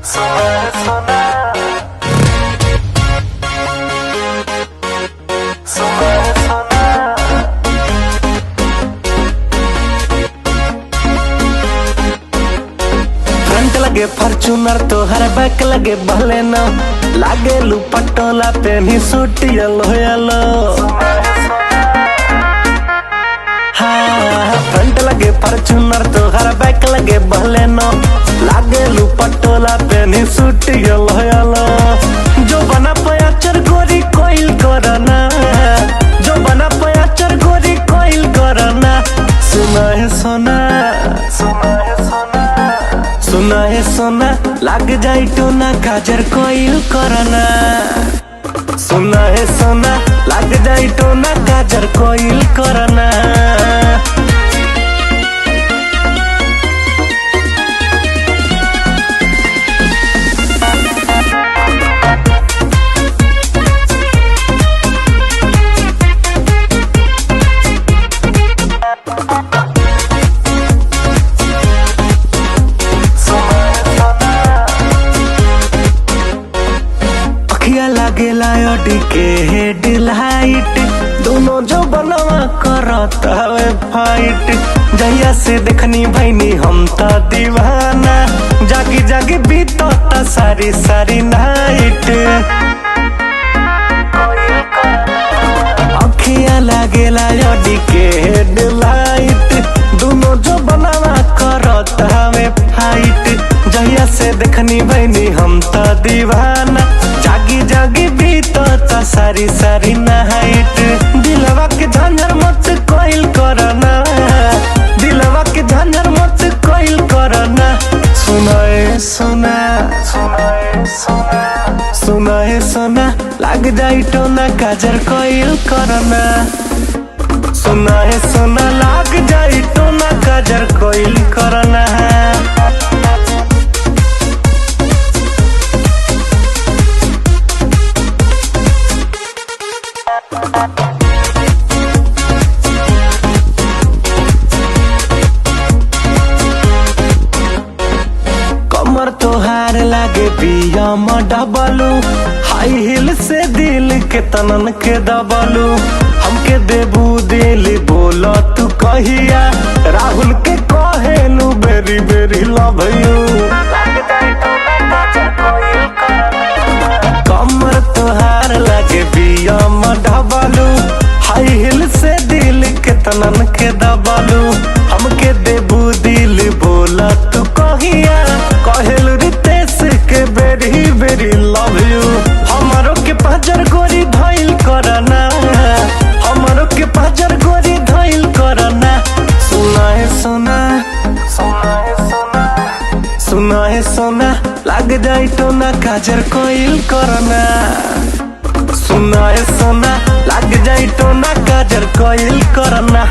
सोना सोना सोना सोना front लगे Fortuner तो her back लगे बलेनो लागे लू पटोला पे भी सूट येलो येलो। हाँ फ्रंट लगे फॉर्च्यूनर तो हर बैक लगे बलेनो लागे लू पटोला पे भी सूट येलो येलो। जो बना पयाचर गोरी कोइल करना, जो बना पयाचर गोरी कोइल करना। सुना है सोना सुना है सोना सुना है सोना लग जाई टोना काजर कोइल करना। सुना है सोना लग जाई टोना काजर कोइल करना। लागेला ऑडी के हेडलाइट दोनों जो बनवा करत हवे फाइट। जहिया से देखनी भैनी हम तो दीवाना जागी जागी बीतता सारी सारी नाइट। अखियां लागेला ऑडी के हेडलाइट दोनों जो बनवा करत हवे फाइट। जहिया से देखनी भैनी हम तो दीवाना जागी जागी बीतता सारी सारी नाइट। दिलवा के झंझर मत कोइल करना, दिलवा के झंझर मत कोइल करना। सुनाए सोना सुनाए सोना सुनाए सोना लग जाई टोना काजर कोइल करना। सुनाए सोना लग जाई टोना काजर कोइल करना। कमर तोहार लागे पियम डबलू हाई हिल से दिल के तनन के दबलू। हमके देबू दिल बोलो तू कहिया राहुल के कहेलू बेरी बेरी लव यू। कमर तोहार लागे पियम डबलू हाई हिल से दिल के तनन के दबलू। हमके देबू दिल बोला तू कहिया कहेलू रितेश के बेरी बेरी लव यू। हमारो के पाजर गोरी धइल करना, हमारो के पाजर गोरी धइल करना। सुना है सोना सुना है सोना सुना है सोना लग जाई टोना काजर कोइल करना। सुना है सोना लग जाई टोना काजर कोइल करना।